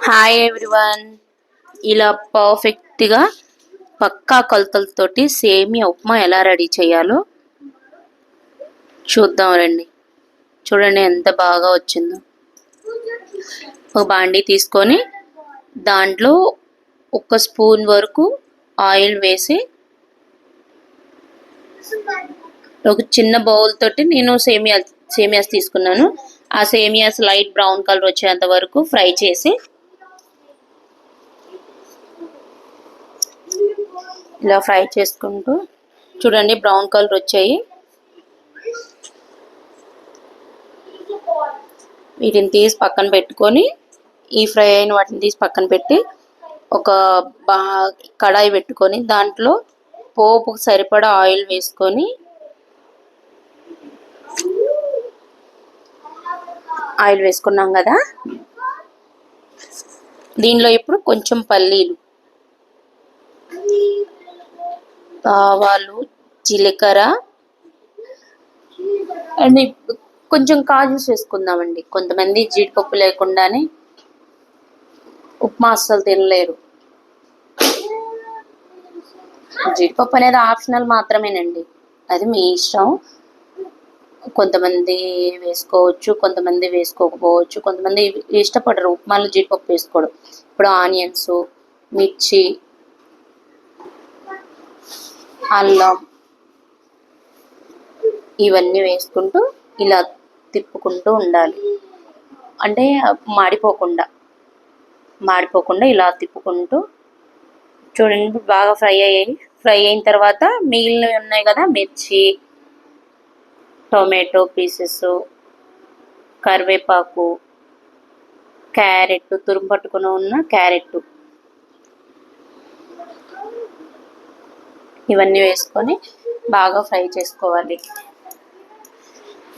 Hi everyone. ఇలా పర్ఫెక్ట్గా పక్కా కొలతలతోటి సేమియా ఉప్మా ఎలా రెడీ చేయాలో చూద్దాం రండి. చూడండి ఎంత బాగా వచ్చిందో. ఒక బాండీ తీసుకొని దాంట్లో ఒక స్పూన్ వరకు ఆయిల్ వేసి ఒక చిన్న బౌల్ తోటి నేను సేమియాస్ తీసుకున్నాను. ఆ సేమియాస్ లైట్ బ్రౌన్ కలర్ వచ్చేంత వరకు ఫ్రై చేసి ఇలా ఫ్రై చేసుకుంటూ చూడండి బ్రౌన్ కలర్ వచ్చాయి. వీటిని తీసి పక్కన పెట్టుకొని ఈ ఫ్రై అయిన వాటిని తీసి పక్కన పెట్టి ఒక కడాయి పెట్టుకొని దాంట్లో పోపుకు సరిపడా ఆయిల్ వేసుకొని ఆయిల్ వేసుకున్నాం కదా, దీనిలో ఇప్పుడు కొంచెం పల్లీలు, ఆవాలు, జీలకర్ర అండ్ కొంచెం కాజుస్ వేసుకుందామండి. కొంతమంది జీడిపప్పు లేకుండానే ఉప్మా అస్సలు తినలేరు. జీడిపప్పు అనేది ఆప్షనల్ మాత్రమేనండి, అది మీ ఇష్టం. కొంతమంది వేసుకోవచ్చు, కొంతమంది వేసుకోకపోవచ్చు. కొంతమంది ఇష్టపడరు ఉప్మాలో జీడిపప్పు వేసుకోవడం. ఇప్పుడు ఆనియన్స్, మిర్చి, అల్లం ఇవన్నీ వేసుకుంటూ ఇలా తిప్పుకుంటూ ఉండాలి. అంటే మాడిపోకుండా ఇలా తిప్పుకుంటూ చూడండి బాగా ఫ్రై అయిన తర్వాత మిగిలినవి ఉన్నాయి కదా, మిర్చి, టొమాటో పీసెస్, కరివేపాకు, క్యారెట్, తురుము పట్టుకుని ఉన్న క్యారెట్, ఇవన్నీ వేసుకొని బాగా ఫ్రై చేసుకోవాలి.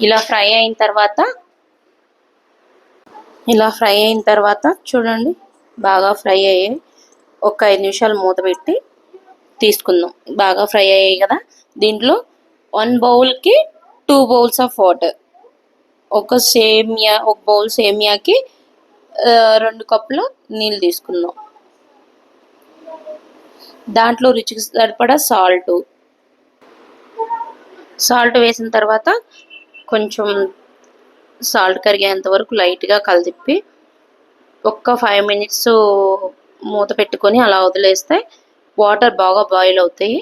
ఇలా ఫ్రై అయిన తర్వాత చూడండి బాగా ఫ్రై అయ్యాయి. ఒక 5 నిమిషాలు మూత పెట్టి తీసుకుందాం. బాగా ఫ్రై అయ్యాయి కదా, దీంట్లో 1 బౌల్కి 2 బౌల్స్ ఆఫ్ వాటర్. ఒక బౌల్ సేమియాకి 2 కప్పుల నీళ్ళు తీసుకుందాం. దాంట్లో రుచికి సరిపడా సాల్ట్ వేసిన తర్వాత కొంచెం సాల్ట్ కరిగేంత వరకు లైట్గా కలదిప్పి ఒక్క 5 మినిట్స్ మూత పెట్టుకొని అలా వదిలేస్తే వాటర్ బాగా బాయిల్ అవుతాయి.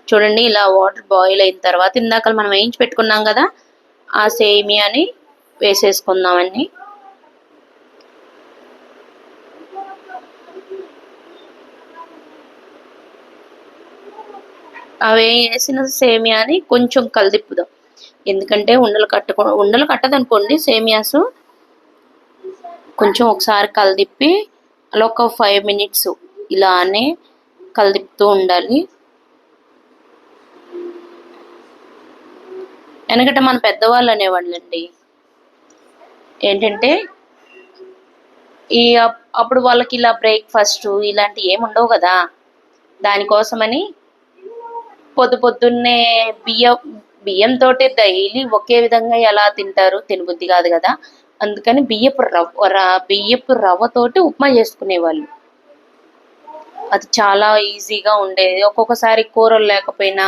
చూడండి ఇలా వాటర్ బాయిల్ అయిన తర్వాత ఇందాక మనం వేయించి పెట్టుకున్నాం కదా, ఆ సేమియాని వేసేసుకుందామండి. అవి వేసిన సేమియాని కొంచెం కలదిప్పుదాం. ఎందుకంటే ఉండలు కట్టదనుకోండి సేమియాస్. కొంచెం ఒకసారి కలదిప్పి అలా ఒక 5 మినిట్స్ ఇలానే కలదిప్పుతూ ఉండాలి. ఎందుకంటే మన పెద్దవాళ్ళు అనేవాళ్ళండి ఏంటంటే అప్పుడు వాళ్ళకి ఇలా బ్రేక్ఫాస్ట్ ఇలాంటివి ఏమి ఉండవు కదా, దానికోసమని పొద్దున్నే బియ్యంతో డైలీ ఒకే విధంగా ఎలా తింటారు, తినబుద్ధి కాదు కదా. అందుకని బియ్యపు రవ్వతోటి ఉప్మా చేసుకునేవాళ్ళు. అది చాలా ఈజీగా ఉండేది. ఒక్కొక్కసారి కూరలు లేకపోయినా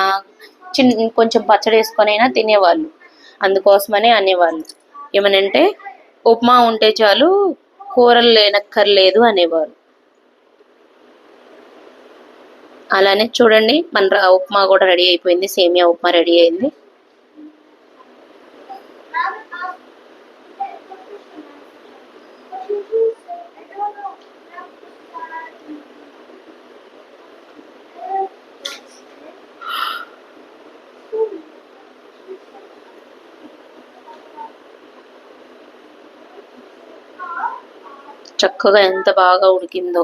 కొంచెం పచ్చడి వేసుకొని అయినా తినేవాళ్ళు. అందుకోసమనే అనేవాళ్ళు ఏమనంటే ఉప్మా ఉంటే చాలు, కూరలు లేనక్కర్లేదు అనేవారు. అలానే చూడండి మన ఉప్మా కూడా రెడీ అయిపోయింది. సేమియా ఉప్మా రెడీ అయింది. చక్కగా ఎంత బాగా ఉడికిందో,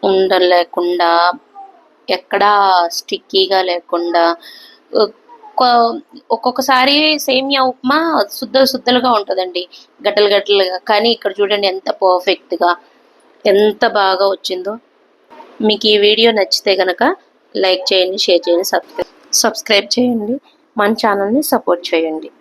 ఉండలు లేకుండా, ఎక్కడా స్టిక్కీగా లేకుండా. ఒక్కొక్కసారి సేమియా ఉప్మా శుద్ధలుగా ఉంటుందండి, గడ్డలుగా. కానీ ఇక్కడ చూడండి ఎంత పర్ఫెక్ట్గా, ఎంత బాగా వచ్చిందో. మీకు ఈ వీడియో నచ్చితే కనుక లైక్ చేయండి, షేర్ చేయండి, సబ్స్క్రైబ్ చేయండి. మన ఛానల్ని సపోర్ట్ చేయండి.